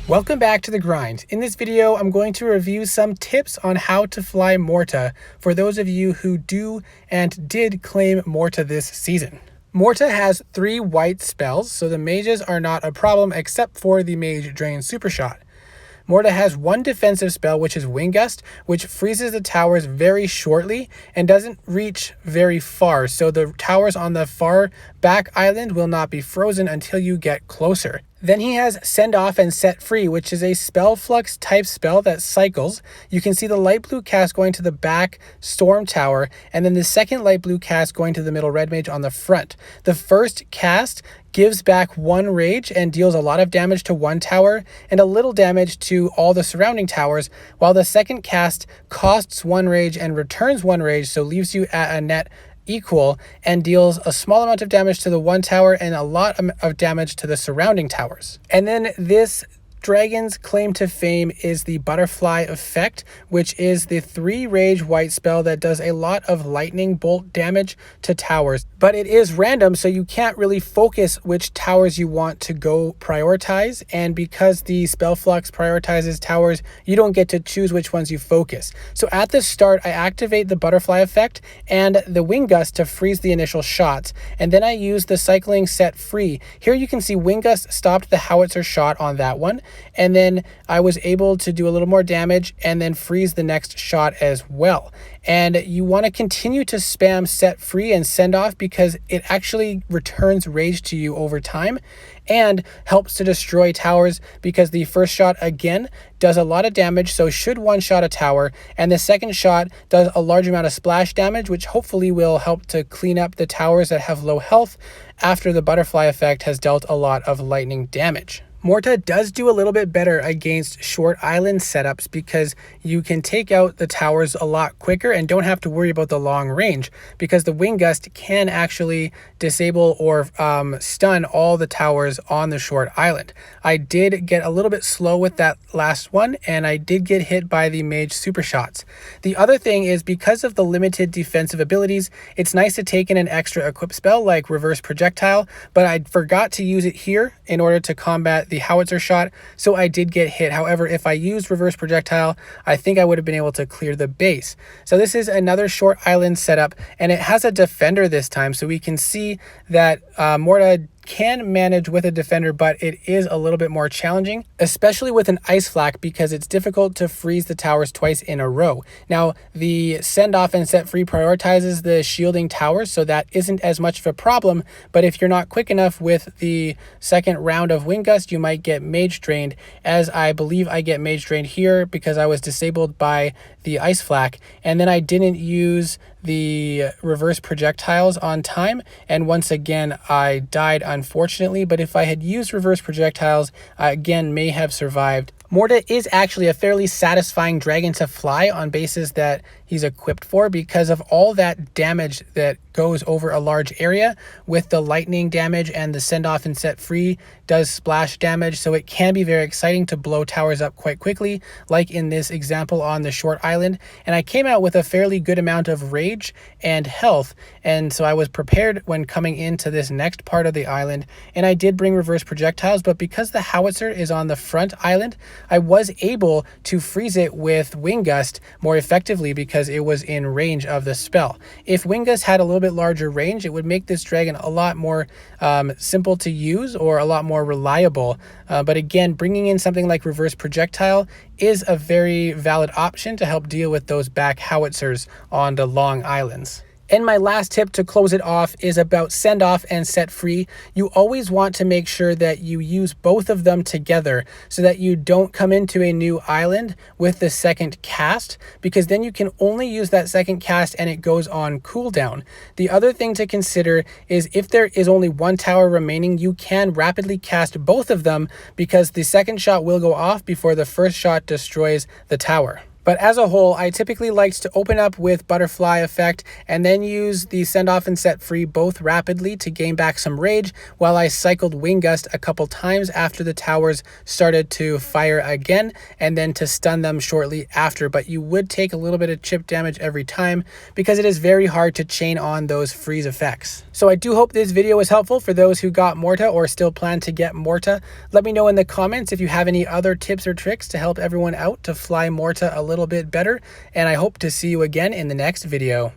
Welcome back to The Grind. In this video, I'm going to review some tips on how to fly Morta for those of you who do and did claim Morta this season. Morta has 3 white spells, so the mages are not a problem except for the Mage Drain Super Shot. Morta has 1 defensive spell, which is Wind Gust, which freezes the towers very shortly and doesn't reach very far, so the towers on the far back island will not be frozen until you get closer. Then he has Send Off and Set Free, which is a spell flux type spell that cycles. You can see the light blue cast going to the back storm tower, and then the second light blue cast going to the middle red mage on the front. The first cast gives back 1 rage and deals a lot of damage to 1 tower and a little damage to all the surrounding towers, while the second cast costs 1 rage and returns 1 rage, so leaves you at a net equal and deals a small amount of damage to the 1 tower and a lot of damage to the surrounding towers. And then this dragon's claim to fame is the Butterfly Effect, which is the 3 rage white spell that does a lot of lightning bolt damage to towers. But it is random, so you can't really focus which towers you want to go prioritize, and because the spell flux prioritizes towers, you don't get to choose which ones you focus. So at the start, I activate the Butterfly Effect and the Wind Gust to freeze the initial shots, and then I use the cycling Set Free. Here you can see Wind Gust stopped the howitzer shot on that one, and then I was able to do a little more damage and then freeze the next shot as well. And you want to continue to spam Set Free and Send Off because it actually returns rage to you over time and helps to destroy towers, because the first shot again does a lot of damage, so should one-shot a tower, and the second shot does a large amount of splash damage, which hopefully will help to clean up the towers that have low health after the Butterfly Effect has dealt a lot of lightning damage. Morta does do a little bit better against short island setups because you can take out the towers a lot quicker and don't have to worry about the long range, because the Wind Gust can actually disable or stun all the towers on the short island. I did get a little bit slow with that last one, and I did get hit by the Mage Super Shots. The other thing is, because of the limited defensive abilities, it's nice to take in an extra equip spell like Reverse Projectile, but I forgot to use it here in order to combat the howitzer shot, so I did get hit. However, if I used Reverse Projectile, I think I would have been able to clear the base. So this is another short island setup, and it has a defender this time, so we can see that Morta can manage with a defender, but it is a little bit more challenging, especially with an ice flak, because it's difficult to freeze the towers twice in a row. Now, the Send Off and Set Free prioritizes the shielding towers, so that isn't as much of a problem, but if you're not quick enough with the second round of Wind Gust, you might get Mage Drained, as I believe I get Mage Drained here because I was disabled by the ice flak, and then I didn't use the reverse projectiles on time, and once again I died unfortunately, but if I had used reverse projectiles, I again may have survived. Morta is actually a fairly satisfying dragon to fly on bases that he's equipped for, because of all that damage that goes over a large area with the lightning damage, and the Send Off and Set Free does splash damage, so it can be very exciting to blow towers up quite quickly, like in this example on the short island. And I came out with a fairly good amount of rage and health, and so I was prepared when coming into this next part of the island, and I did bring reverse projectiles, but because the howitzer is on the front island, I was able to freeze it with Wind Gust more effectively because it was in range of the spell. If Wind Gust had a little bit larger range, it would make this dragon a lot more simple to use, or a lot more reliable. But again, bringing in something like reverse projectile is a very valid option to help deal with those back howitzers on the long islands. And my last tip to close it off is about Send Off and Set Free. You always want to make sure that you use both of them together so that you don't come into a new island with the second cast, because then you can only use that second cast and it goes on cooldown. The other thing to consider is, if there is only 1 tower remaining, you can rapidly cast both of them, because the second shot will go off before the first shot destroys the tower. But as a whole, I typically like to open up with Butterfly Effect and then use the Send Off and Set Free both rapidly to gain back some rage, while I cycled Wing Gust a couple times after the towers started to fire again, and then to stun them shortly after. But you would take a little bit of chip damage every time because it is very hard to chain on those freeze effects. So I do hope this video was helpful for those who got Morta or still plan to get Morta. Let me know in the comments if you have any other tips or tricks to help everyone out to fly Morta a little bit better, and I hope to see you again in the next video.